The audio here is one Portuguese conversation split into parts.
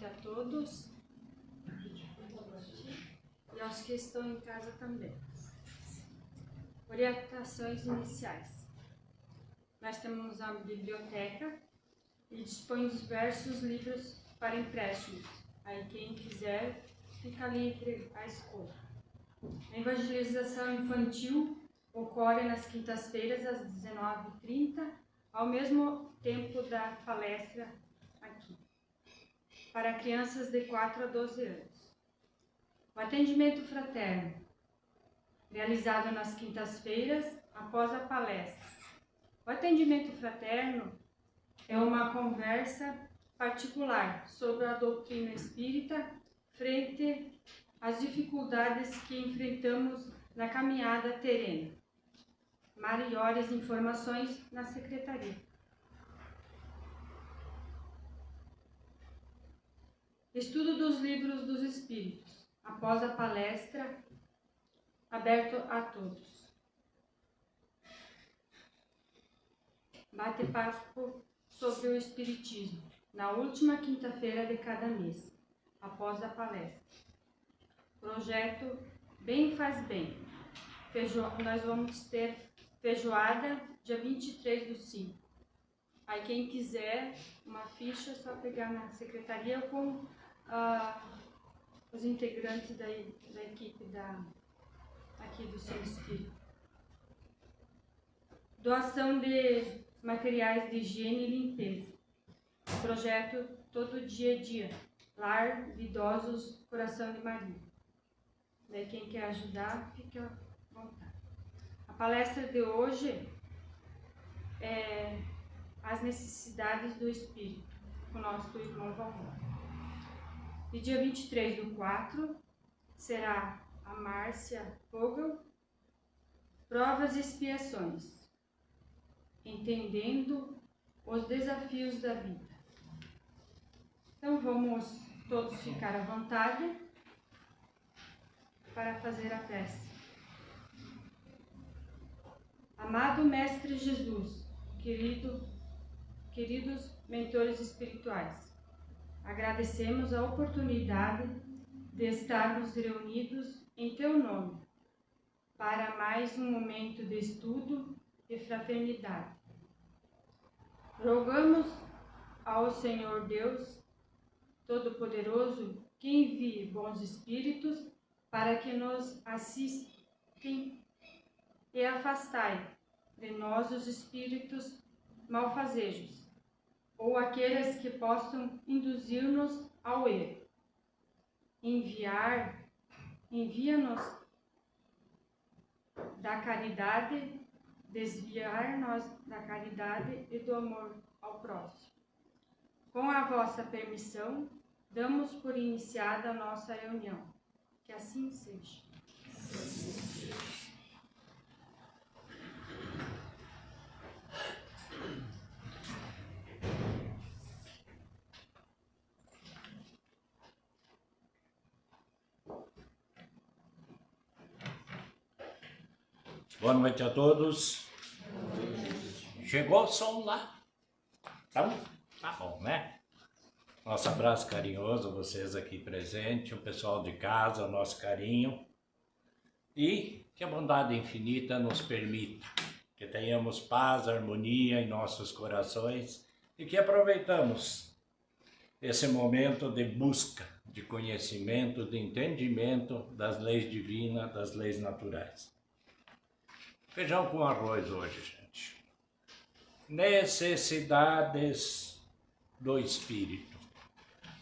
noite a todos e aos que estão em casa também. Orientações iniciais. Nós temos uma biblioteca e dispõe diversos livros para empréstimos. Aí quem quiser fica livre à escolha. A evangelização infantil ocorre nas quintas-feiras às 19h30, ao mesmo tempo da palestra aqui, para crianças de 4 a 12 anos. O atendimento fraterno, realizado nas quintas-feiras após a palestra. O atendimento fraterno é uma conversa particular sobre a doutrina espírita frente às dificuldades que enfrentamos na caminhada terrena. Maiores informações na secretaria. Estudo dos livros dos Espíritos, após a palestra, aberto a todos. Bate-papo sobre o Espiritismo, na última quinta-feira de cada mês, após a palestra. Projeto Bem Faz Bem. Nós vamos ter feijoada dia 23/5. Aí quem quiser uma ficha é só pegar na secretaria com os integrantes da equipe aqui do Centro Espírita. Doação de materiais de higiene e limpeza. Projeto Todo Dia é Dia. Lar de Idosos Coração de Maria. Daí quem quer ajudar, fica à vontade. A palestra de hoje é As Necessidades do Espírito, com o nosso irmão Valmor. E dia 23/4 será a Márcia Vogel, Provas e Expiações, entendendo os desafios da vida. Então vamos todos ficar à vontade para fazer a prece. Amado Mestre Jesus, queridos mentores espirituais, agradecemos a oportunidade de estarmos reunidos em Teu nome para mais um momento de estudo e fraternidade. Rogamos ao Senhor Deus Todo-Poderoso que envie bons espíritos para que nos assistem e afastai de nós os espíritos malfazejos, ou aqueles que possam induzir-nos ao erro. Envia-nos da caridade, desviar-nos da caridade e do amor ao próximo. Com a vossa permissão, damos por iniciada a nossa reunião. Que assim seja. Boa noite a todos. Chegou o som lá? Tá bom, né? Nosso abraço carinhoso a vocês aqui presentes, o pessoal de casa, o nosso carinho. E que a bondade infinita nos permita que tenhamos paz, harmonia em nossos corações e que aproveitamos esse momento de busca, de conhecimento, de entendimento das leis divinas, das leis naturais. Feijão com arroz hoje, gente. Necessidades do espírito.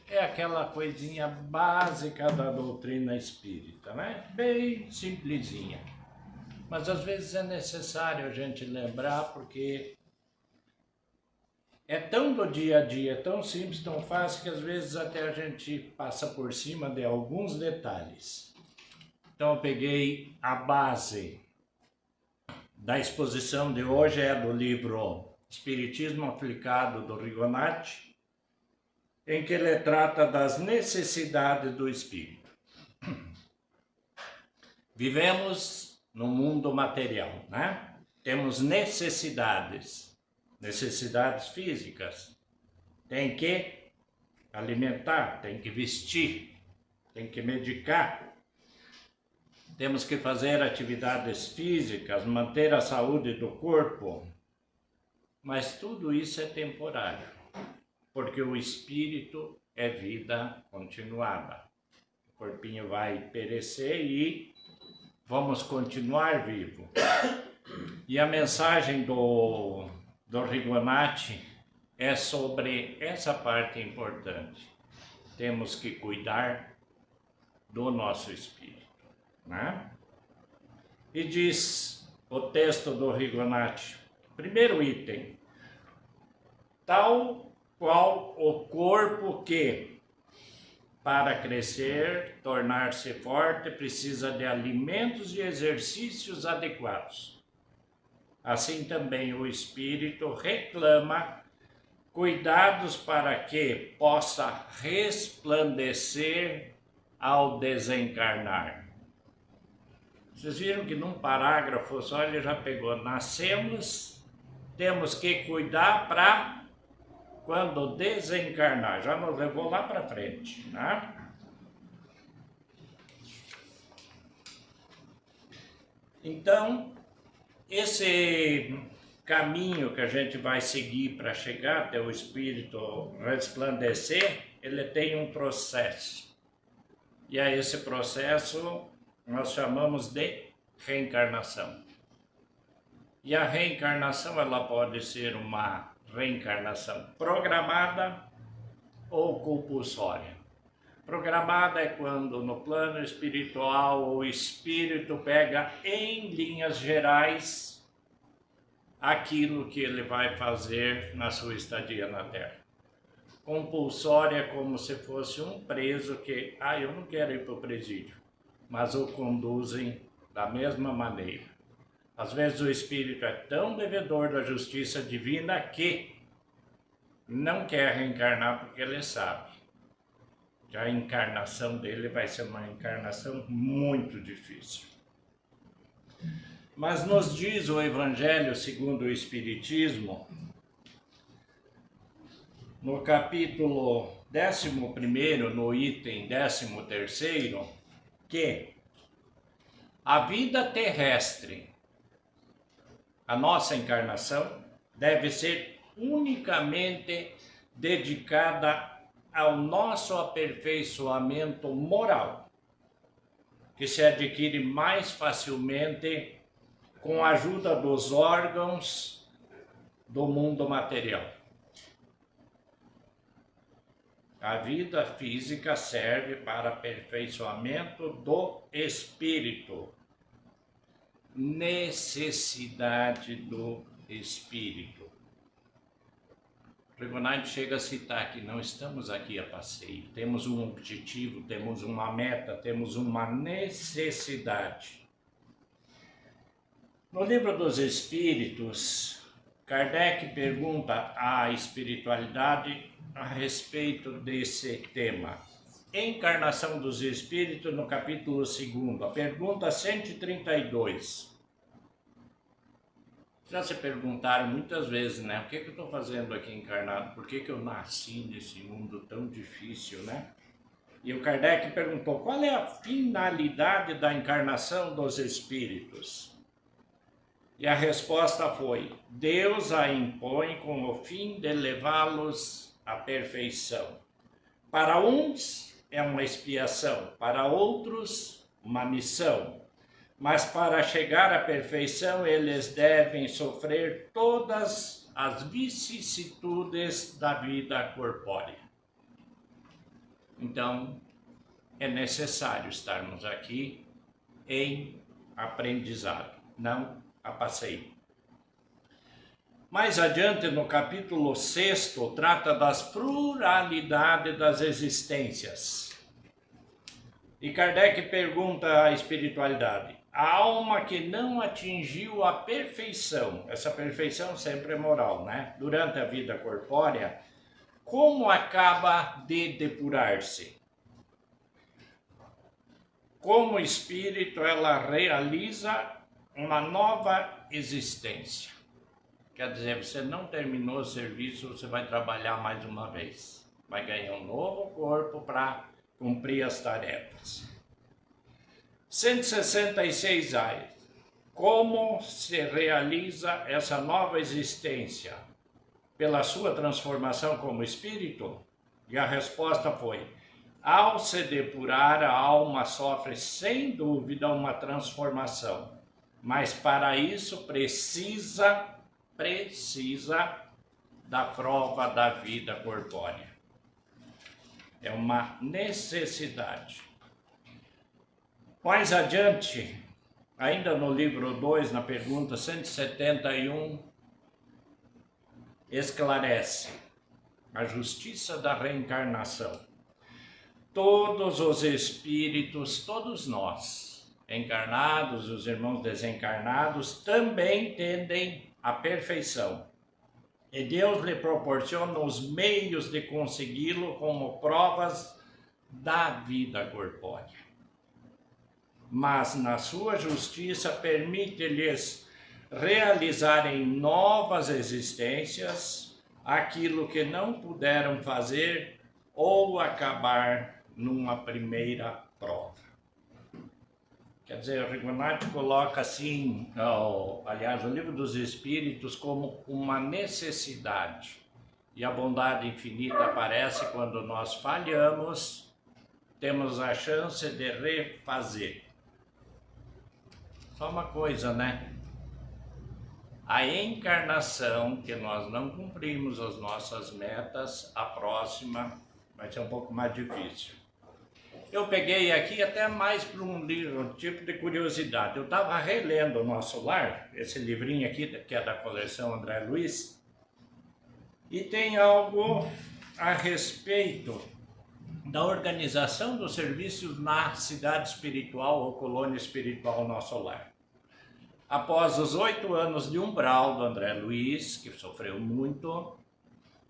É aquela coisinha básica da doutrina espírita, né? Bem simplesinha. Mas às vezes é necessário a gente lembrar porque é tão do dia a dia, tão simples, tão fácil que às vezes até a gente passa por cima de alguns detalhes. Então eu peguei a base da exposição de hoje, é do livro Espiritismo Aplicado do Rigonati, em que ele trata das necessidades do espírito. Vivemos no mundo material, né? Temos necessidades físicas. Tem que alimentar, tem que vestir, tem que medicar. Temos que fazer atividades físicas, manter a saúde do corpo. Mas tudo isso é temporário, porque o espírito é vida continuada. O corpinho vai perecer e vamos continuar vivo. E a mensagem do Rigonati é sobre essa parte importante. Temos que cuidar do nosso espírito, né? E diz o texto do Rigonati, primeiro item: tal qual o corpo que, para crescer, tornar-se forte, precisa de alimentos e exercícios adequados. Assim também o espírito reclama cuidados para que possa resplandecer ao desencarnar. Vocês viram que num parágrafo só ele já pegou: nascemos, temos que cuidar para quando desencarnar. Já nos levou lá para frente, né? Então, esse caminho que a gente vai seguir para chegar até o espírito resplandecer, ele tem um processo. E a esse processo nós chamamos de reencarnação. E a reencarnação, ela pode ser uma reencarnação programada ou compulsória. Programada é quando no plano espiritual o espírito pega em linhas gerais aquilo que ele vai fazer na sua estadia na Terra. Compulsória é como se fosse um preso que, eu não quero ir para o presídio, mas o conduzem da mesma maneira. Às vezes o espírito é tão devedor da justiça divina que não quer reencarnar porque ele sabe que a encarnação dele vai ser uma encarnação muito difícil. Mas nos diz o Evangelho segundo o Espiritismo, no capítulo 11º, no item 13º, que a vida terrestre, a nossa encarnação, deve ser unicamente dedicada ao nosso aperfeiçoamento moral, que se adquire mais facilmente com a ajuda dos órgãos do mundo material. A vida física serve para aperfeiçoamento do espírito. Necessidade do espírito. O Rigonati chega a citar que não estamos aqui a passeio, temos um objetivo, temos uma meta, temos uma necessidade. No Livro dos Espíritos, Kardec pergunta à espiritualidade a respeito desse tema. Encarnação dos Espíritos, no capítulo 2º, a pergunta 132. Já se perguntaram muitas vezes, né? O que eu estou fazendo aqui encarnado? Por que eu nasci nesse mundo tão difícil, né? E o Kardec perguntou, qual é a finalidade da encarnação dos Espíritos? E a resposta foi, Deus a impõe com o fim de levá-los à perfeição. Para uns é uma expiação, para outros uma missão. Mas para chegar à perfeição, eles devem sofrer todas as vicissitudes da vida corpórea. Então, é necessário estarmos aqui em aprendizado, não a passeio. Mais adiante, no capítulo 6º, trata das pluralidades das existências. E Kardec pergunta à espiritualidade, a alma que não atingiu a perfeição, essa perfeição sempre é moral, né? Durante a vida corpórea, como acaba de depurar-se? Como espírito, ela realiza uma nova existência. Quer dizer, você não terminou o serviço, você vai trabalhar mais uma vez. vai ganhar um novo corpo para cumprir as tarefas. 166 áreas. Como se realiza essa nova existência? Pela sua transformação como espírito? E a resposta foi: ao se depurar, a alma sofre sem dúvida uma transformação, mas para isso precisa da prova da vida corpórea. É uma necessidade. Mais adiante, ainda no livro 2, na pergunta 171, esclarece a justiça da reencarnação. Todos os espíritos, todos nós, encarnados, os irmãos desencarnados, também tendem à perfeição. E Deus lhe proporciona os meios de consegui-lo como provas da vida corpórea. Mas na sua justiça permite-lhes realizarem novas existências aquilo que não puderam fazer ou acabar numa primeira prova. Quer dizer, o Rigonati coloca assim, aliás, o Livro dos Espíritos como uma necessidade. E a bondade infinita aparece quando nós falhamos, temos a chance de refazer. Só uma coisa, né? A encarnação, que nós não cumprimos as nossas metas, a próxima vai ser um pouco mais difícil. Eu peguei aqui até mais para um livro, um tipo de curiosidade. Eu estava relendo o Nosso Lar, esse livrinho aqui, que é da coleção André Luiz, e tem algo a respeito da organização dos serviços na cidade espiritual ou colônia espiritual Nosso Lar. Após os 8 anos de umbral do André Luiz, que sofreu muito,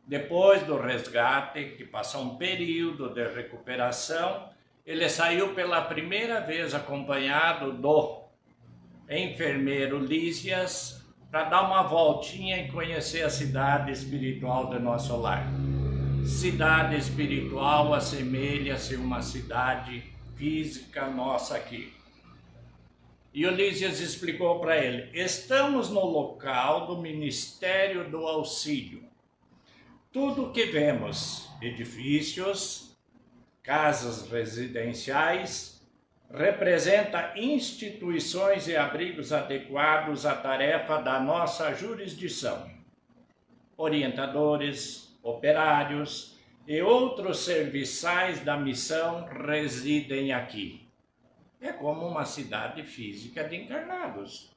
depois do resgate, que passou um período de recuperação, ele saiu pela primeira vez acompanhado do enfermeiro Lísias para dar uma voltinha e conhecer a cidade espiritual do Nosso Lar. Cidade espiritual assemelha-se a uma cidade física nossa aqui. E o Lísias explicou para ele: estamos no local do Ministério do Auxílio. Tudo o que vemos, edifícios, casas residenciais, representa instituições e abrigos adequados à tarefa da nossa jurisdição. Orientadores, operários e outros serviçais da missão residem aqui. É como uma cidade física de encarnados.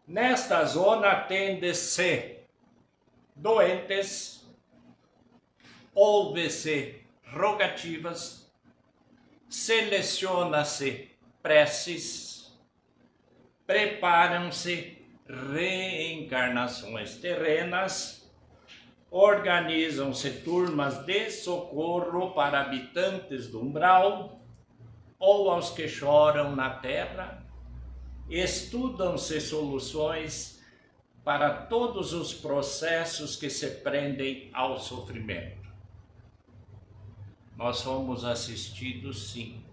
Nesta zona atende-se doentes, ouve-se rogativas, seleciona-se preces, preparam-se reencarnações terrenas, organizam-se turmas de socorro para habitantes do umbral ou aos que choram na terra, estudam-se soluções para todos os processos que se prendem ao sofrimento. Nós somos assistidos, sim.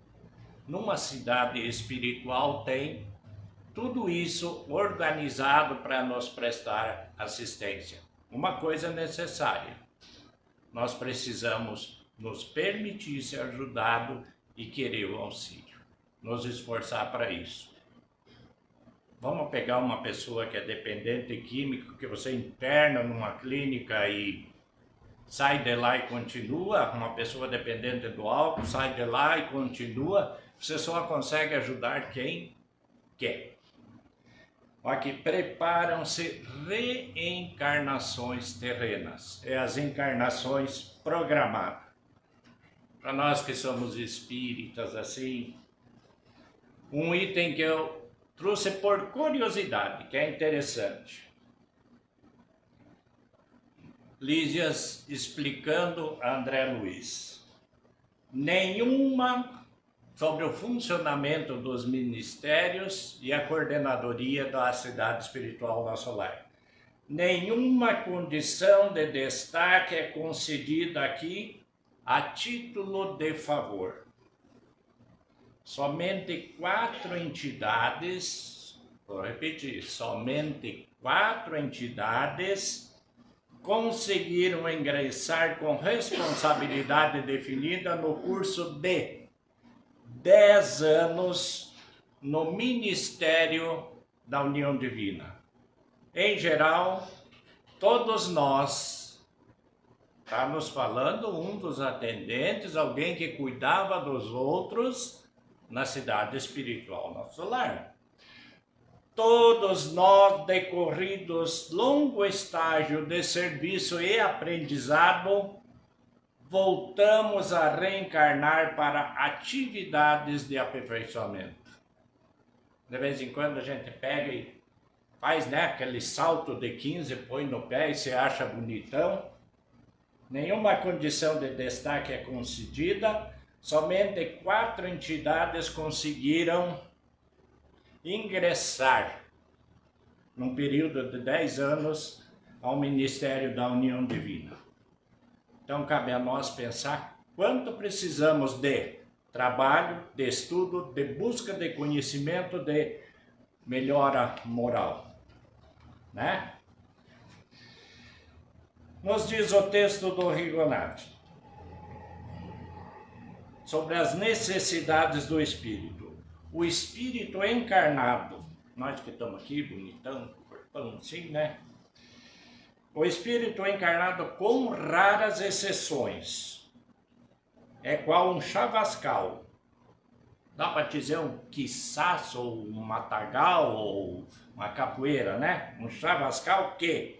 Numa cidade espiritual tem tudo isso organizado para nos prestar assistência. Uma coisa necessária: nós precisamos nos permitir ser ajudado e querer o auxílio, nos esforçar para isso. Vamos pegar uma pessoa que é dependente químico, que você interna numa clínica e sai de lá e continua, uma pessoa dependente do álcool, sai de lá e continua, você só consegue ajudar quem quer. Aqui, preparam-se reencarnações terrenas, é as encarnações programadas. Para nós que somos espíritas, assim, um item que eu trouxe por curiosidade, que é interessante. Lísias explicando a André Luiz. Nenhuma sobre o funcionamento dos ministérios e a coordenadoria da cidade espiritual Nosso Lar. Nenhuma condição de destaque é concedida aqui a título de favor. Somente 4 entidades, vou repetir, somente 4 entidades conseguiram ingressar com responsabilidade definida no curso de 10 anos no Ministério da União Divina. Em geral, todos nós, está nos falando um dos atendentes, alguém que cuidava dos outros na cidade espiritual, nosso lar. Todos nós, decorridos longo estágio de serviço e aprendizado, voltamos a reencarnar para atividades de aperfeiçoamento. De vez em quando a gente pega e faz, né, aquele salto de 15, põe no pé e se acha bonitão. Nenhuma condição de destaque é concedida, somente 4 entidades conseguiram ingressar, num período de 10 anos, ao Ministério da União Divina. Então cabe a nós pensar quanto precisamos de trabalho, de estudo, de busca de conhecimento, de melhora moral, né? Nos diz o texto do Rigonati sobre as necessidades do espírito. O espírito encarnado, nós que estamos aqui, bonitão, corpão assim, né? O espírito encarnado, com raras exceções, é qual um chavascal. Dá para dizer um quiçaço, ou um matagal, ou uma capoeira, né? Um chavascal que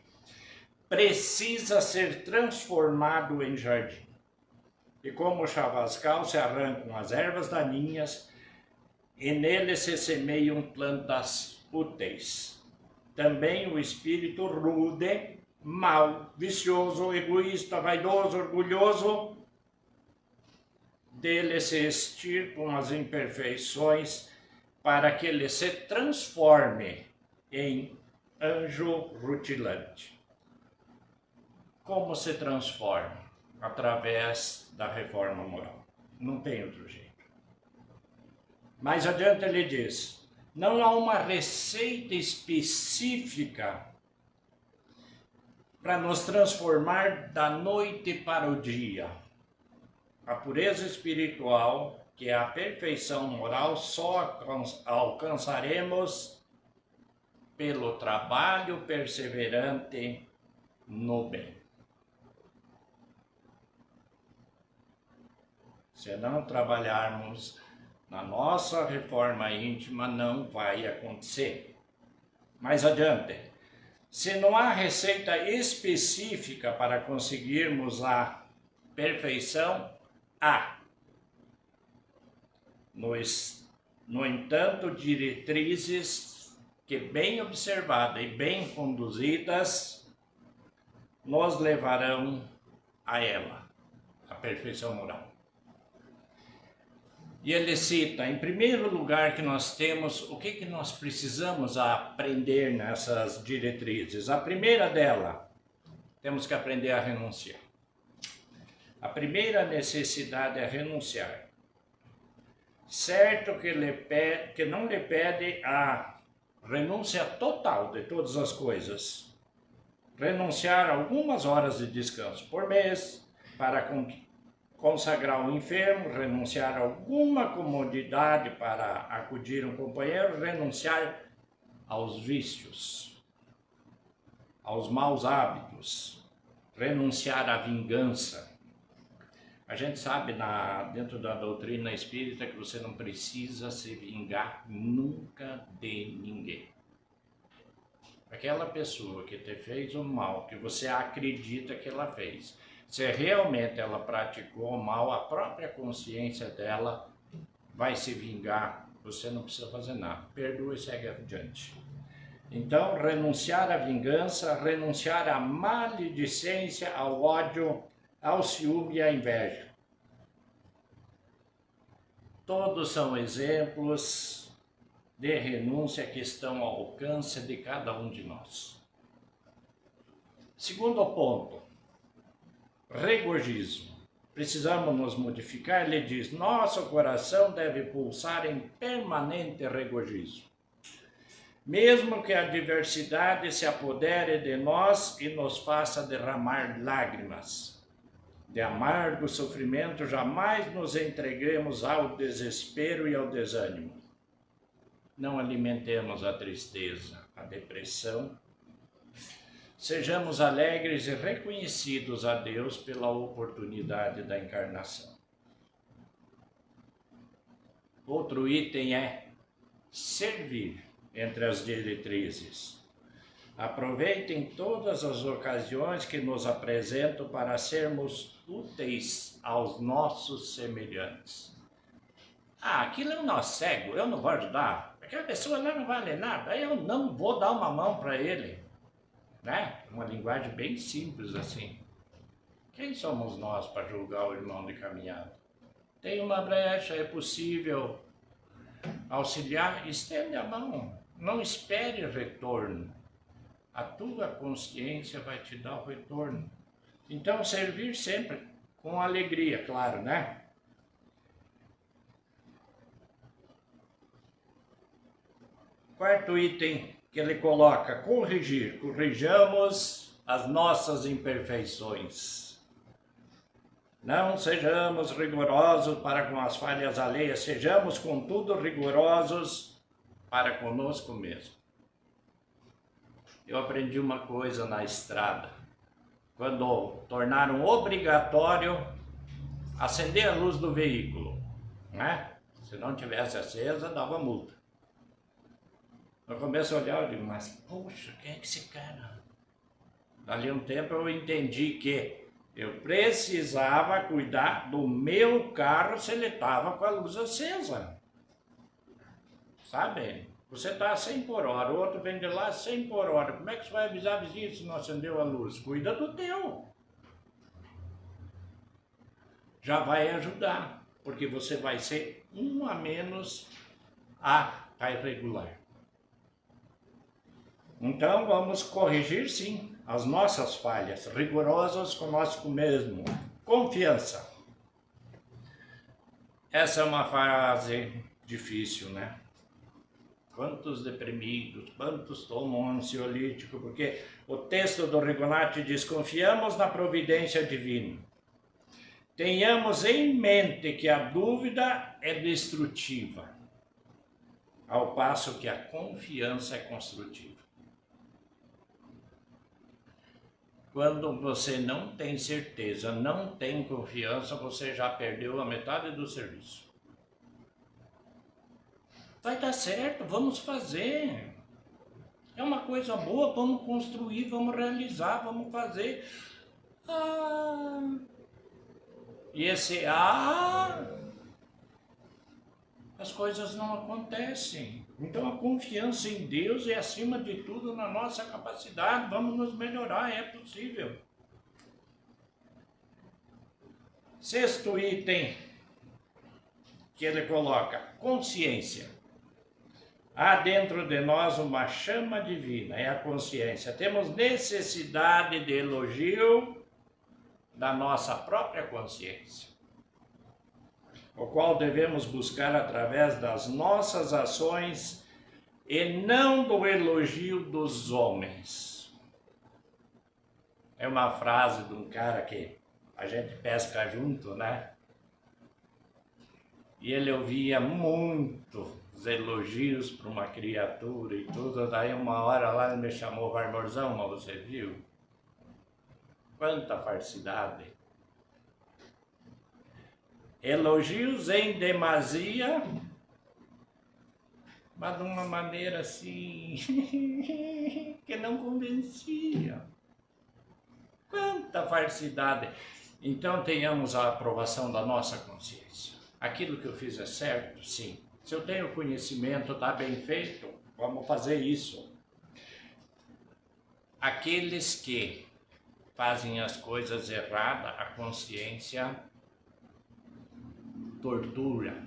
precisa ser transformado em jardim. E como o chavascal se arrancam as ervas daninhas e nele se semeiam plantas úteis. Também o espírito rude, mau, vicioso, egoísta, vaidoso, orgulhoso, dele se extirpam as imperfeições para que ele se transforme em anjo rutilante. Como se transforma? Através da reforma moral. Não tem outro jeito. Mais adiante ele diz, não há uma receita específica para nos transformar da noite para o dia. A pureza espiritual, que é a perfeição moral, só alcançaremos pelo trabalho perseverante no bem. Se não trabalharmos na nossa reforma íntima, não vai acontecer. Mais adiante, se não há receita específica para conseguirmos a perfeição, há, no entanto, diretrizes que, bem observadas e bem conduzidas, nos levarão a ela, a perfeição moral. E ele cita, em primeiro lugar, que nós temos, o que nós precisamos aprender nessas diretrizes. A primeira dela, temos que aprender a renunciar. A primeira necessidade é renunciar. Certo que não lhe pede a renúncia total de todas as coisas. Renunciar a algumas horas de descanso por mês para consagrar o enfermo, renunciar a alguma comodidade para acudir um companheiro, renunciar aos vícios, aos maus hábitos, renunciar à vingança. A gente sabe dentro da doutrina espírita que você não precisa se vingar nunca de ninguém. Aquela pessoa que te fez o mal, que você acredita que ela fez, se realmente ela praticou o mal, a própria consciência dela vai se vingar. Você não precisa fazer nada. Perdoa e segue adiante. Então, renunciar à vingança, renunciar à maledicência, ao ódio, ao ciúme e à inveja. Todos são exemplos de renúncia que estão ao alcance de cada um de nós. Segundo ponto, regozijo. precisamos nos modificar, ele diz: nosso coração deve pulsar em permanente regozijo, mesmo que a adversidade se apodere de nós e nos faça derramar lágrimas. De amargo sofrimento, jamais nos entreguemos ao desespero e ao desânimo. Não alimentemos a tristeza, a depressão. Sejamos alegres e reconhecidos a Deus pela oportunidade da encarnação. Outro item é servir entre as diretrizes. Aproveitem todas as ocasiões que nos apresentam para sermos úteis aos nossos semelhantes. Aquilo é um nó cego, eu não vou ajudar. Aquela pessoa lá não vale nada, eu não vou dar uma mão para ele. Né? Uma linguagem bem simples assim. Quem somos nós para julgar o irmão de caminhada? Tem uma brecha, é possível auxiliar, estende a mão. Não espere retorno. A tua consciência vai te dar o retorno. Então, servir sempre com alegria, claro, né? Quarto item que ele coloca: corrigir. Corrijamos as nossas imperfeições. Não sejamos rigorosos para com as falhas alheias, sejamos, contudo, rigorosos para conosco mesmo. Eu aprendi uma coisa na estrada, quando tornaram obrigatório acender a luz do veículo, né? Se não tivesse acesa, dava multa. No começo eu olhava e digo: mas poxa, quem é que esse cara? Dali um tempo eu entendi que eu precisava cuidar do meu carro se ele estava com a luz acesa. Sabe? Você está a 100 por hora, o outro vem de lá a 100 por hora. Como é que você vai avisar a vizinha se não acendeu a luz? Cuida do teu. Já vai ajudar, porque você vai ser um a menos a irregular. Então vamos corrigir sim as nossas falhas, rigorosos conosco mesmo. Confiança. Essa é uma fase difícil, né? Quantos deprimidos, quantos tomam ansiolítico, porque o texto do Rigonati diz: confiamos na providência divina. Tenhamos em mente que a dúvida é destrutiva, ao passo que a confiança é construtiva. Quando você não tem certeza, não tem confiança, você já perdeu a metade do serviço. Vai dar certo, vamos fazer. É uma coisa boa, vamos construir, vamos realizar, vamos fazer. E esse as coisas não acontecem. Então a confiança em Deus é acima de tudo na nossa capacidade. Vamos nos melhorar, é possível. Sexto item que ele coloca: consciência. Há dentro de nós uma chama divina, é a consciência. Temos necessidade de elogio da nossa própria consciência, o qual devemos buscar através das nossas ações e não do elogio dos homens. É uma frase de um cara que a gente pesca junto, né? E ele ouvia muito os elogios para uma criatura e tudo. Daí uma hora lá ele me chamou: Varmorzão, mas você viu? Quanta falsidade! Elogios em demasia, mas de uma maneira assim que não convencia. Quanta falsidade! Então tenhamos a aprovação da nossa consciência. Aquilo que eu fiz é certo? Sim. Se eu tenho conhecimento, está bem feito, vamos fazer isso. Aqueles que fazem as coisas erradas, a consciência tortura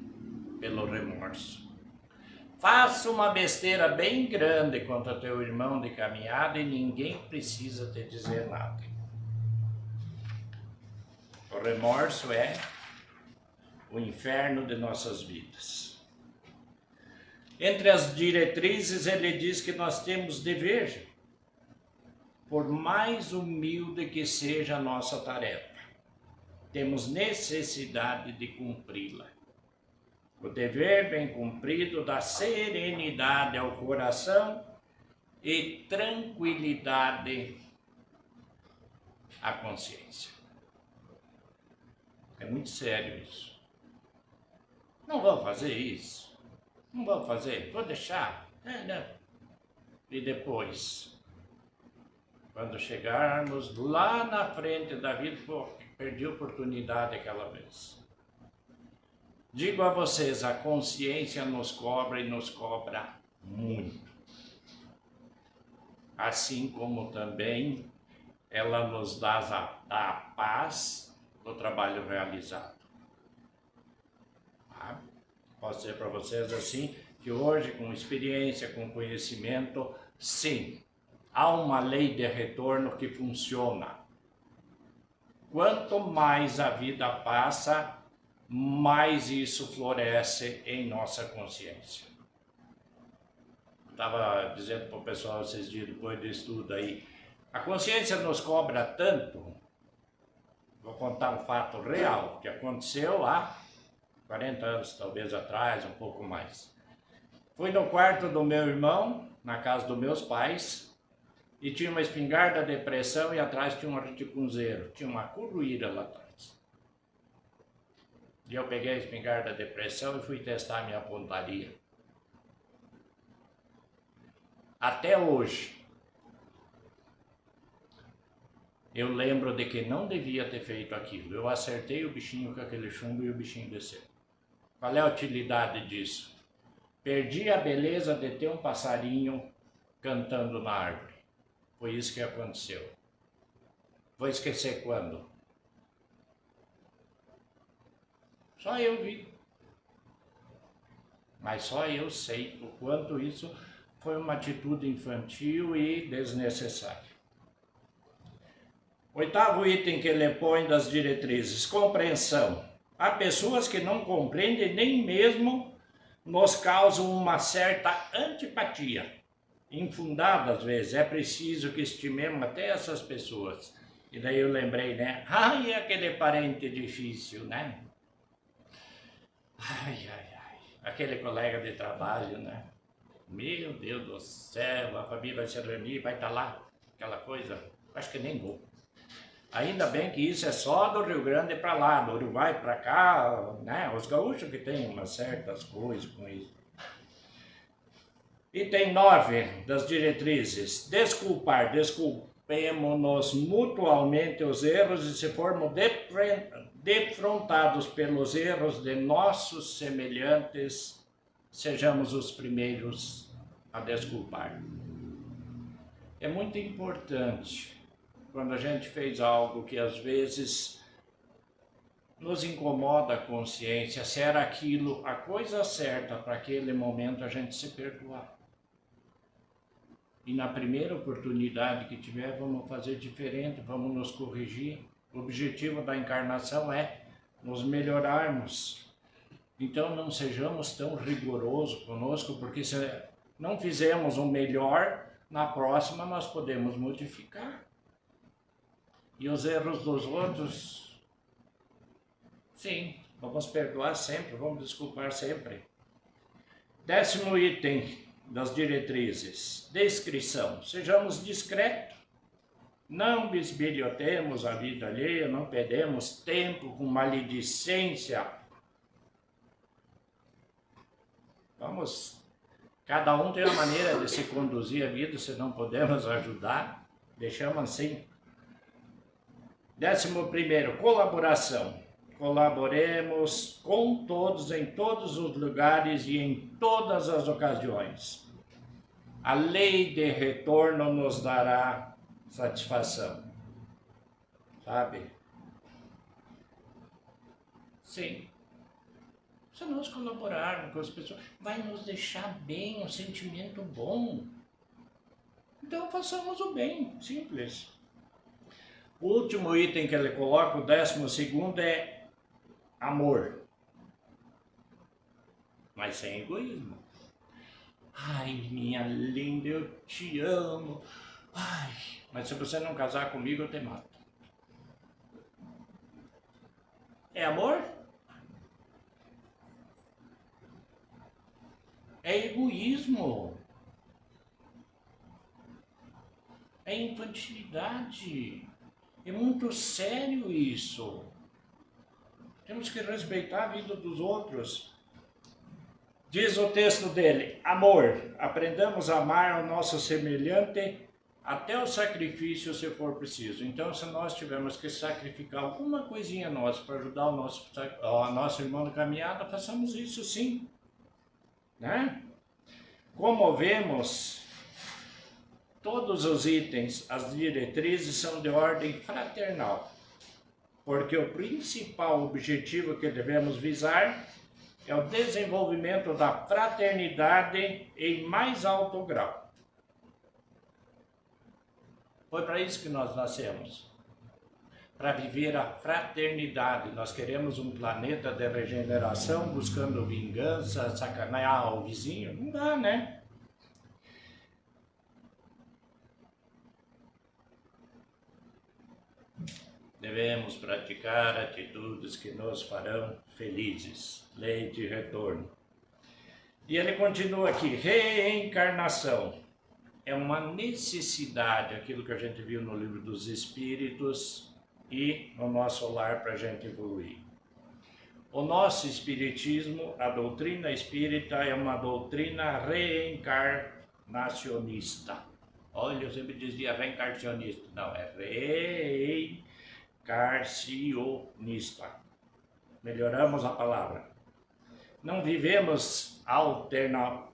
pelo remorso. Faça uma besteira bem grande contra teu irmão de caminhada e ninguém precisa te dizer nada. O remorso é o inferno de nossas vidas. Entre as diretrizes, ele diz que nós temos dever, por mais humilde que seja a nossa tarefa, temos necessidade de cumpri-la. O dever bem cumprido dá serenidade ao coração e tranquilidade à consciência. É muito sério isso. Não vou fazer isso. Não vou fazer. Vou deixar. Não. E depois, quando chegarmos lá na frente da vida, pô, perdi a oportunidade aquela vez. Digo a vocês, a consciência nos cobra e nos cobra muito. Assim como também ela nos dá a paz do trabalho realizado. Tá? Posso dizer para vocês assim, que hoje com experiência, com conhecimento, sim, há uma lei de retorno que funciona. Quanto mais a vida passa, mais isso floresce em nossa consciência. Estava dizendo para o pessoal esses dias, depois do estudo aí, a consciência nos cobra tanto. Vou contar um fato real que aconteceu há 40 anos, talvez atrás, um pouco mais. Fui no quarto do meu irmão, na casa dos meus pais, e tinha uma espingarda de pressão e atrás tinha um reticunzeiro, tinha uma curruíra lá atrás. E eu peguei a espingarda de pressão e fui testar minha pontaria. Até hoje, eu lembro de que não devia ter feito aquilo. Eu acertei o bichinho com aquele chumbo e o bichinho desceu. Qual é a utilidade disso? Perdi a beleza de ter um passarinho cantando na árvore. Foi isso que aconteceu. Vou esquecer quando? Só eu vi. Mas só eu sei o quanto isso foi uma atitude infantil e desnecessária. Oitavo item que ele põe das diretrizes, compreensão. Há pessoas que não compreendem, nem mesmo nos causam uma certa antipatia. Infundada às vezes, é preciso que estimemos até essas pessoas. E daí eu lembrei, né? Ai, aquele parente difícil, né? Ai, aquele colega de trabalho, né? Meu Deus do céu, a família vai se reunir, vai estar lá, aquela coisa, acho que nem vou. Ainda bem que isso é só do Rio Grande para lá, do Uruguai para cá, né? Os gaúchos que têm umas certas coisas com isso. Item 9 das diretrizes, desculpar, desculpemo-nos mutualmente os erros e se formos defrontados pelos erros de nossos semelhantes, sejamos os primeiros a desculpar. É muito importante quando a gente fez algo que às vezes nos incomoda a consciência, se era aquilo a coisa certa para aquele momento, a gente se perdoar. E na primeira oportunidade que tiver, vamos fazer diferente, vamos nos corrigir. O objetivo da encarnação é nos melhorarmos. Então não sejamos tão rigorosos conosco, porque se não fizermos o melhor, na próxima nós podemos modificar. E os erros dos outros, sim, vamos perdoar sempre, vamos desculpar sempre. 10º item das diretrizes, descrição. Sejamos discretos, não bisbilhotemos a vida alheia, não perdemos tempo com maledicência. Vamos, cada um tem uma maneira de se conduzir a vida, se não podemos ajudar, deixamos assim. 11º, colaboração. Colaboremos com todos, em todos os lugares e em todas as ocasiões. A lei de retorno nos dará satisfação. Sabe? Sim. Se nós colaborarmos com as pessoas, vai nos deixar bem, um sentimento bom. Então façamos o bem, simples. O último item que ele coloca, o 12º, é amor. Mas sem egoísmo. Ai, minha linda, eu te amo. Ai, mas se você não casar comigo, eu te mato. É amor? É egoísmo. É infantilidade. É muito sério isso. Temos que respeitar a vida dos outros. Diz o texto dele, amor, aprendamos a amar o nosso semelhante até o sacrifício se for preciso. Então, se nós tivermos que sacrificar alguma coisinha nossa para ajudar o nosso irmão na caminhada, façamos isso sim. Né? Como vemos, todos os itens, as diretrizes são de ordem fraternal, porque o principal objetivo que devemos visar é o desenvolvimento da fraternidade em mais alto grau. Foi para isso que nós nascemos, para viver a fraternidade. Nós queremos um planeta de regeneração, buscando vingança, sacanear o vizinho. Não dá, né? Devemos praticar atitudes que nos farão felizes. Lei de retorno. E ele continua aqui, reencarnação. É uma necessidade, aquilo que a gente viu no livro dos Espíritos e no nosso lar para a gente evoluir. O nosso espiritismo, a doutrina espírita é uma doutrina reencarnacionista. Olha, eu sempre dizia reencarnacionista. Não, é reencarnacionista. Melhoramos a palavra. Não vivemos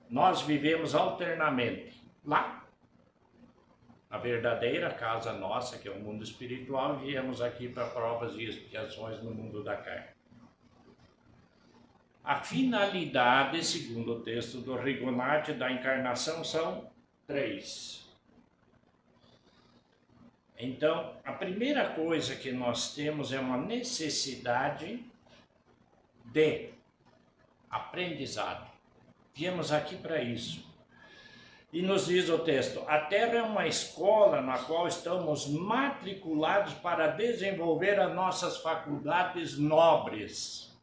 nós vivemos alternamente. Lá, na verdadeira casa nossa, que é o mundo espiritual, viemos aqui para provas e expiações no mundo da carne. A finalidade, segundo o texto do Rigonati, da encarnação são 3. Então, a primeira coisa que nós temos é uma necessidade de aprendizado. Viemos aqui para isso. E nos diz o texto, a Terra é uma escola na qual estamos matriculados para desenvolver as nossas faculdades nobres.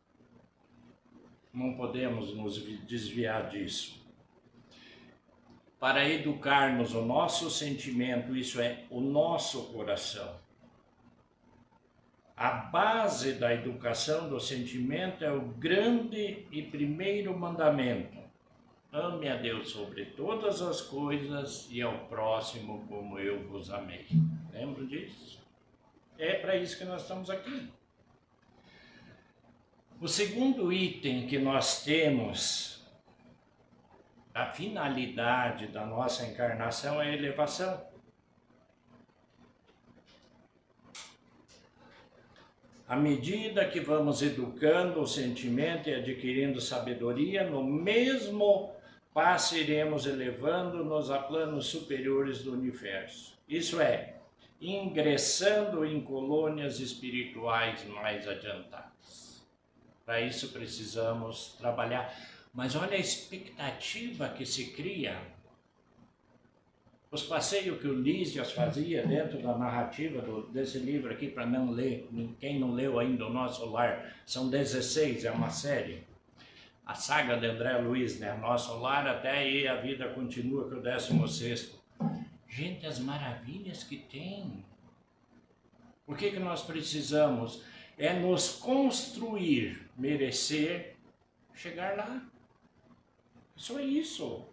Não podemos nos desviar disso. Para educarmos o nosso sentimento, isso é, o nosso coração. A base da educação do sentimento é o grande e primeiro mandamento. Ame a Deus sobre todas as coisas e ao próximo como eu vos amei. Lembram disso? É para isso que nós estamos aqui. O segundo item que nós temos, a finalidade da nossa encarnação é a elevação. À medida que vamos educando o sentimento e adquirindo sabedoria, no mesmo passo iremos elevando-nos a planos superiores do universo. Isso é, ingressando em colônias espirituais mais adiantadas. Para isso precisamos trabalhar. Mas olha a expectativa que se cria. Os passeios que o Lísias fazia dentro da narrativa desse livro aqui, para não ler, quem não leu ainda o Nosso Lar, são 16, é uma série. A saga de André Luiz, né? Nosso Lar, até aí a vida continua, que é o 16º. Gente, as maravilhas que tem. O que nós precisamos? É nos construir, merecer, chegar lá. Só isso.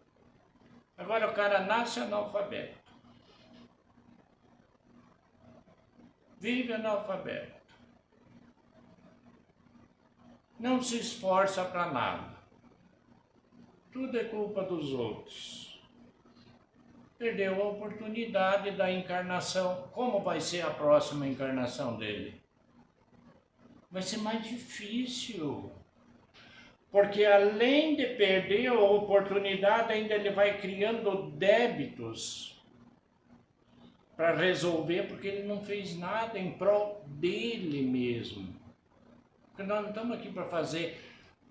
Agora o cara nasce analfabeto. Vive analfabeto. Não se esforça para nada. Tudo é culpa dos outros. Perdeu a oportunidade da encarnação. Como vai ser a próxima encarnação dele? Vai ser mais difícil. Porque além de perder a oportunidade, ainda ele vai criando débitos. para resolver, porque ele não fez nada em prol dele mesmo. Porque nós não estamos aqui para fazer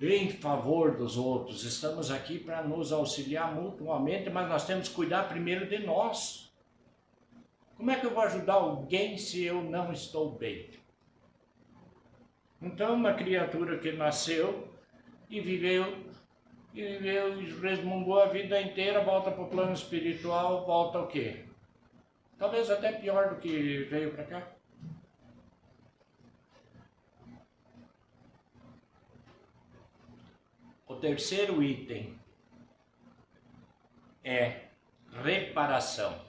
em favor dos outros, estamos aqui para nos auxiliar mutuamente, mas nós temos que cuidar primeiro de nós. Como é que eu vou ajudar alguém se eu não estou bem? Então, uma criatura que nasceu e viveu e resmungou a vida inteira, volta para o plano espiritual, volta o quê? Talvez até pior do que veio para cá. O terceiro item é reparação.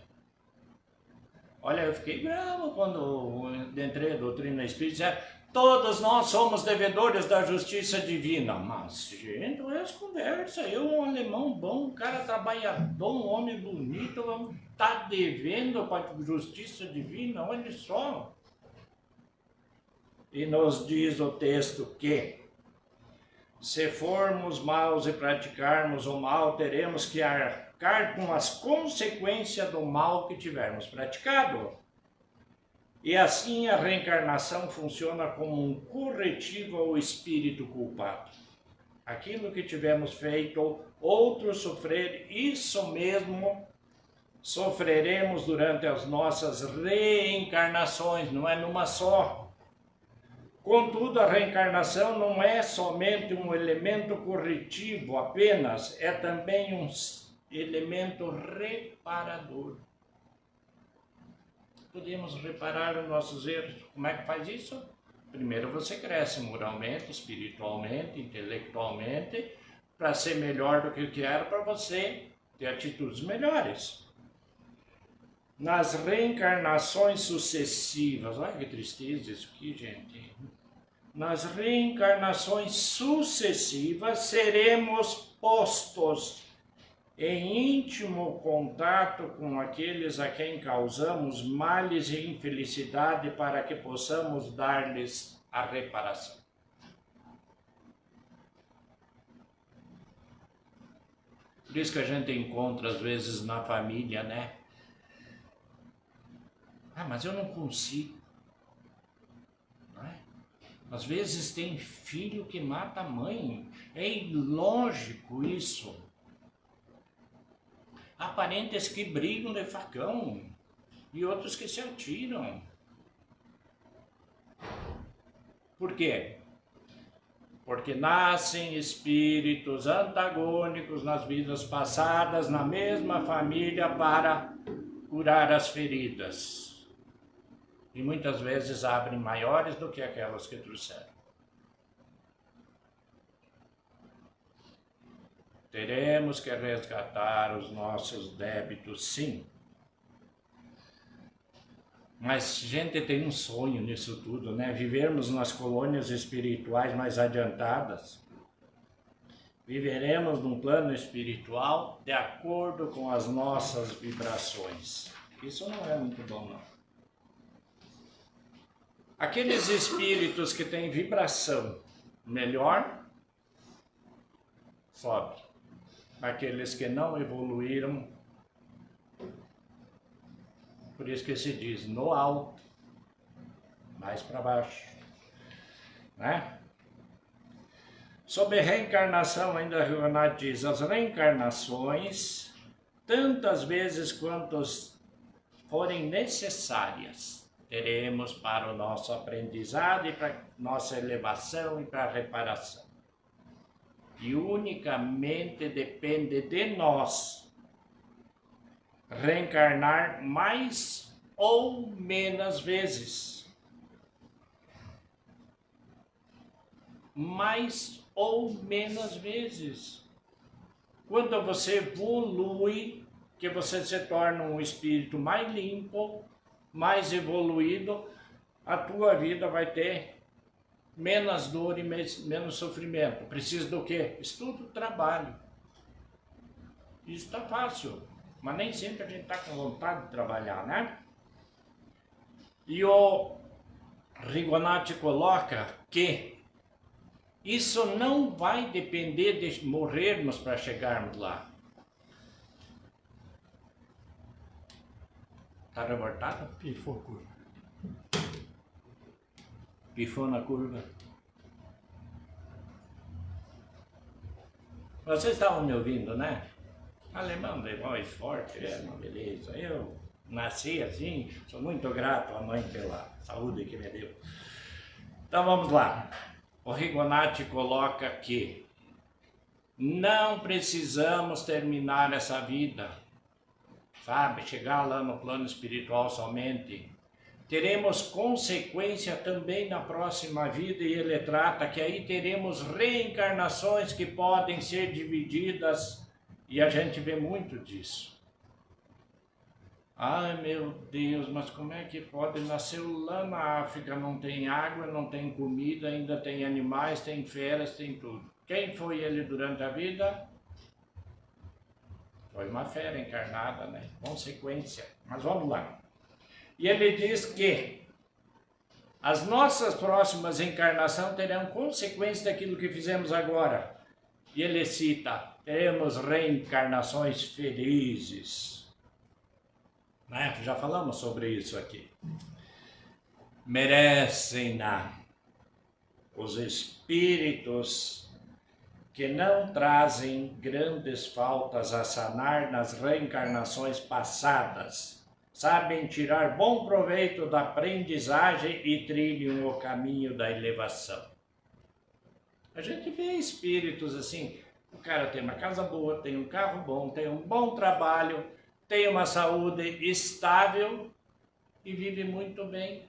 Olha, eu fiquei bravo quando entrei a doutrina espírita. Todos nós somos devedores da justiça divina. Mas, gente, olha as conversas. Eu, um alemão bom, um cara trabalhador, um homem bonito, vamos estar devendo para a justiça divina? Olha só. E nos diz o texto que, se formos maus e praticarmos o mal, teremos que arcar com as consequências do mal que tivermos praticado. E assim a reencarnação funciona como um corretivo ao espírito culpado. Aquilo que tivemos feito, outros sofrer, isso mesmo sofreremos durante as nossas reencarnações, não é numa só. Contudo, a reencarnação não é somente um elemento corretivo apenas, é também um elemento reparador. Podemos reparar os nossos erros. Como é que faz isso? Primeiro você cresce moralmente, espiritualmente, intelectualmente, para ser melhor do que o que era, para você ter atitudes melhores. Nas reencarnações sucessivas, olha que tristeza isso aqui, gente. Nas reencarnações sucessivas seremos postos em íntimo contato com aqueles a quem causamos males e infelicidade para que possamos dar-lhes a reparação. Por isso que a gente encontra às vezes na família, né? Ah, mas eu não consigo. Não é? Às vezes tem filho que mata a mãe. É ilógico isso. Há parentes que brigam de facão e outros que se atiram. Por quê? Porque nascem espíritos antagônicos nas vidas passadas, na mesma família, para curar as feridas. E muitas vezes abrem maiores do que aquelas que trouxeram. Teremos que resgatar os nossos débitos, sim. Mas a gente tem um sonho nisso tudo, né? Vivermos nas colônias espirituais mais adiantadas. Viveremos num plano espiritual de acordo com as nossas vibrações. Isso não é muito bom, não. Aqueles espíritos que têm vibração melhor, sobe. Aqueles que não evoluíram, por isso que se diz no alto, mais para baixo, né? Sobre reencarnação, ainda Renato diz, as reencarnações, tantas vezes quantas forem necessárias, teremos para o nosso aprendizado e para nossa elevação e para a reparação. E unicamente depende de nós reencarnar mais ou menos vezes. Mais ou menos vezes. Quando você evolui, que você se torna um espírito mais limpo, mais evoluído, a tua vida vai ter menos dor e menos sofrimento. Precisa do quê? Estudo, trabalho. Isso está fácil, mas nem sempre a gente está com vontade de trabalhar, né? E o Rigonati coloca que isso não vai depender de morrermos para chegarmos lá. Tá revoltado? Pifou a curva. Pifou na curva. Vocês estavam me ouvindo, né? Alemão de voz forte, é uma beleza. Eu nasci assim, sou muito grato à mãe pela saúde que me deu. Então vamos lá. O Rigonati coloca que não precisamos terminar essa vida, sabe? Chegar lá no plano espiritual somente. Teremos consequência também na próxima vida, e ele trata que aí teremos reencarnações que podem ser divididas, e a gente vê muito disso. Ai meu Deus, mas como é que pode? Nasceu lá na África, não tem água, não tem comida, ainda tem animais, tem feras, tem tudo. Quem foi ele durante a vida? Foi uma fera encarnada, né? Consequência. Mas vamos lá. E ele diz que as nossas próximas encarnações terão consequência daquilo que fizemos agora. E ele cita, teremos reencarnações felizes. Né? Já falamos sobre isso aqui. Merecem-na os espíritos que não trazem grandes faltas a sanar nas reencarnações passadas, sabem tirar bom proveito da aprendizagem e trilham o caminho da elevação. A gente vê espíritos assim, o cara tem uma casa boa, tem um carro bom, tem um bom trabalho, tem uma saúde estável e vive muito bem.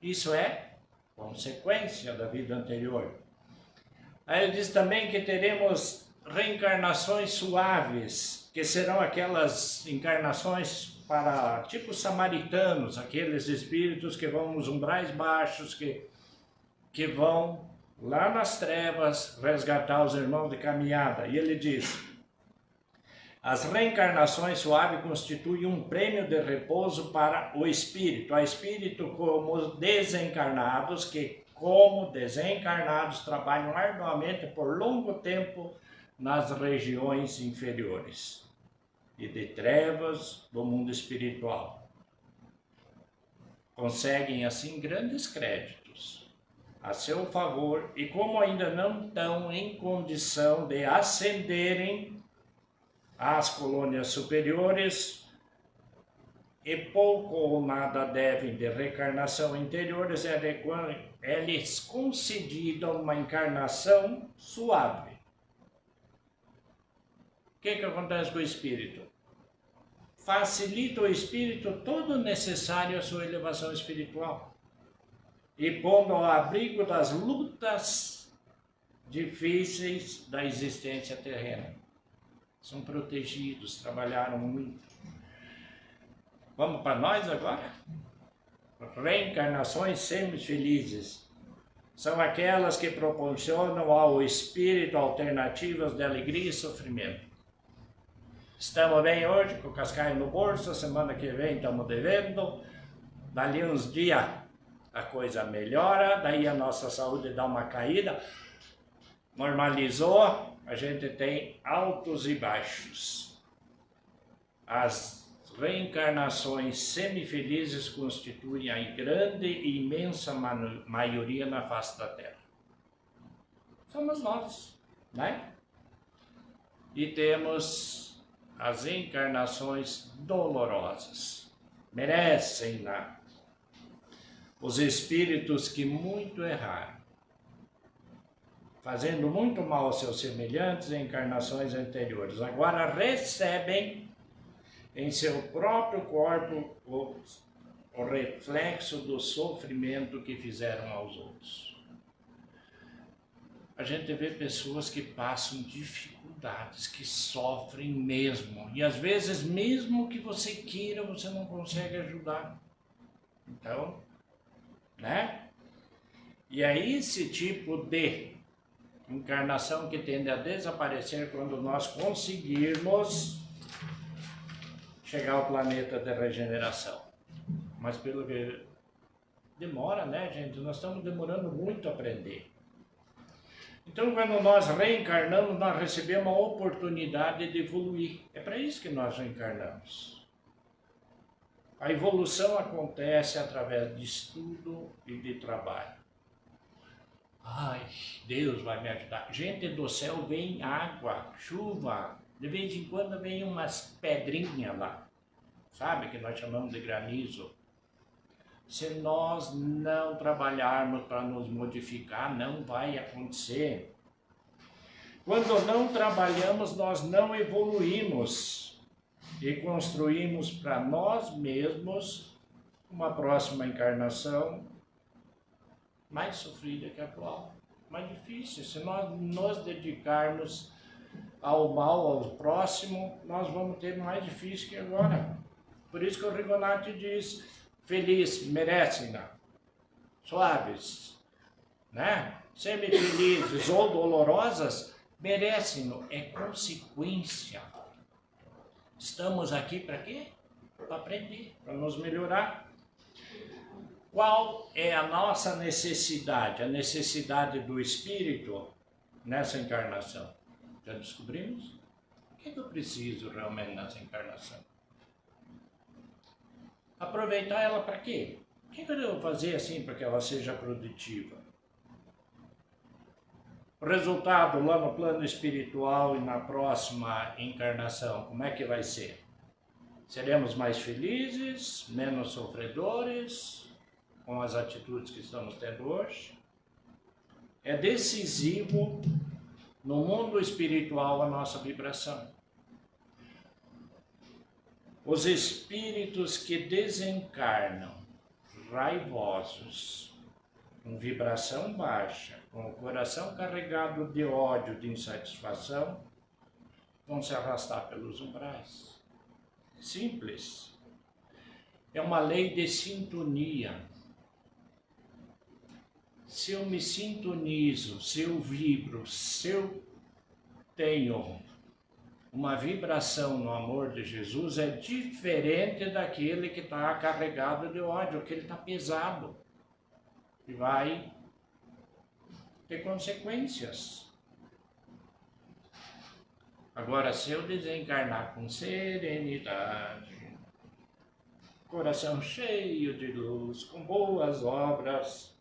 Isso é consequência da vida anterior. Aí ele diz também que teremos reencarnações suaves, que serão aquelas encarnações para, tipo samaritanos, aqueles espíritos que vão nos umbrais baixos, que vão lá nas trevas resgatar os irmãos de caminhada. E ele diz, as reencarnações suaves constituem um prêmio de repouso para o espírito. Há espírito como desencarnados, que como desencarnados trabalham arduamente por longo tempo nas regiões inferiores e de trevas do mundo espiritual. Conseguem assim grandes créditos a seu favor e como ainda não estão em condição de ascenderem às colônias superiores e pouco ou nada devem de reencarnação interiores, é-lhes concedida uma encarnação suave. O que acontece com o espírito? Facilita o espírito todo o necessário à sua elevação espiritual. E pondo ao abrigo das lutas difíceis da existência terrena. São protegidos, trabalharam muito. Vamos para nós agora? Reencarnações semi-felizes. São aquelas que proporcionam ao espírito alternativas de alegria e sofrimento. Estamos bem hoje, com o cascaio no bolso, semana que vem estamos devendo, dali uns dias a coisa melhora, daí a nossa saúde dá uma caída, normalizou, a gente tem altos e baixos. As reencarnações semifelizes constituem a grande e imensa maioria na face da Terra. Somos nós, né? E temos as encarnações dolorosas. Merecem-na os espíritos que muito erraram, fazendo muito mal aos seus semelhantes em encarnações anteriores. Agora recebem em seu próprio corpo o reflexo do sofrimento que fizeram aos outros. A gente vê pessoas que passam dificuldades, que sofrem mesmo. E às vezes, mesmo que você queira, você não consegue ajudar. Então, né? E é esse tipo de encarnação que tende a desaparecer quando nós conseguirmos chegar ao planeta de regeneração. Mas pelo que demora, né, gente? Nós estamos demorando muito a aprender. Então, quando nós reencarnamos, nós recebemos a oportunidade de evoluir. É para isso que nós reencarnamos. A evolução acontece através de estudo e de trabalho. Ai, Deus vai me ajudar. Gente do céu, vem água, chuva. De vez em quando vem umas pedrinhas lá. Sabe, que nós chamamos de granizo. Se nós não trabalharmos para nos modificar, não vai acontecer. Quando não trabalhamos, nós não evoluímos e construímos para nós mesmos uma próxima encarnação mais sofrida que a atual, mais difícil. Se nós nos dedicarmos ao mal, ao próximo, nós vamos ter mais difícil que agora. Por isso que o Rigonati diz, feliz, merecem-na, suaves, né? Semi-felizes ou dolorosas, merecem-no, é consequência. Estamos aqui para quê? Para aprender, para nos melhorar. Qual é a nossa necessidade? A necessidade do espírito nessa encarnação? Já descobrimos? O que eu preciso realmente nessa encarnação? Aproveitar ela para quê? O que eu devo fazer assim para que ela seja produtiva? O resultado lá no plano espiritual e na próxima encarnação, como é que vai ser? Seremos mais felizes, menos sofredores, com as atitudes que estamos tendo hoje? É decisivo no mundo espiritual a nossa vibração. Os espíritos que desencarnam raivosos, com vibração baixa, com o coração carregado de ódio, de insatisfação, vão se arrastar pelos umbrais. Simples. É uma lei de sintonia. Se eu me sintonizo, se eu vibro, se eu tenho uma vibração no amor de Jesus, é diferente daquele que está carregado de ódio, que ele está pesado e vai ter consequências. Agora, se eu desencarnar com serenidade, coração cheio de luz, com boas obras,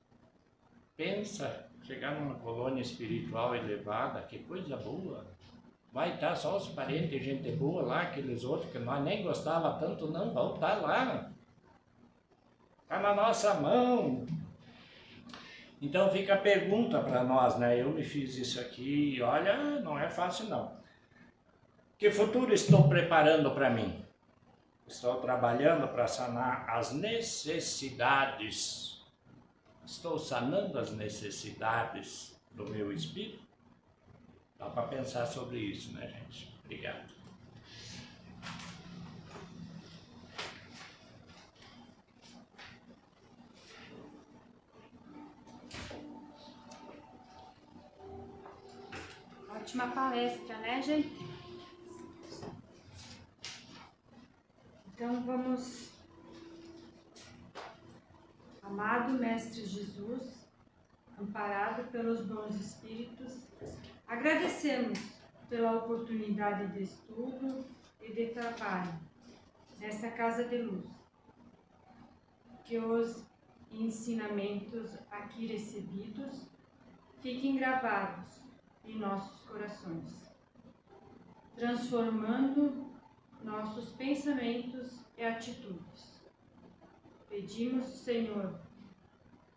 pensa, chegar numa colônia espiritual elevada, que coisa boa. Vai estar só os parentes, gente boa lá, aqueles outros que nós nem gostava tanto, não vão estar lá. Está na nossa mão. Então fica a pergunta para nós, né? Eu me fiz isso aqui e olha, não é fácil não. Que futuro estou preparando para mim? Estou trabalhando para sanar as necessidades. Estou sanando as necessidades do meu espírito? Dá para pensar sobre isso, né, gente? Obrigado. Ótima palestra, né, gente? Então vamos, amado Mestre Jesus, amparado pelos bons espíritos, agradecemos pela oportunidade de estudo e de trabalho nesta casa de luz. Que os ensinamentos aqui recebidos fiquem gravados em nossos corações, transformando nossos pensamentos e atitudes. Pedimos, Senhor,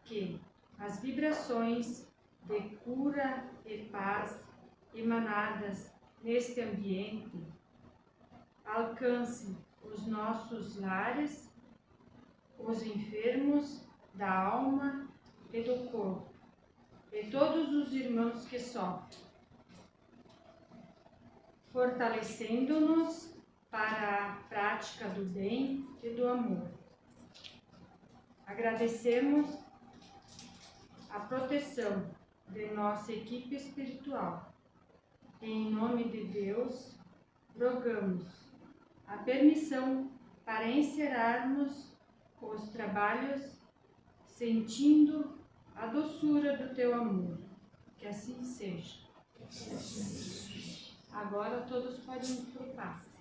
que as vibrações de cura e paz emanadas neste ambiente alcancem os nossos lares, os enfermos da alma e do corpo, e todos os irmãos que sofrem, fortalecendo-nos para a prática do bem e do amor. Agradecemos a proteção de nossa equipe espiritual. Em nome de Deus, rogamos a permissão para encerrarmos os trabalhos sentindo a doçura do teu amor. Que assim seja. Agora todos podem ir para o passe.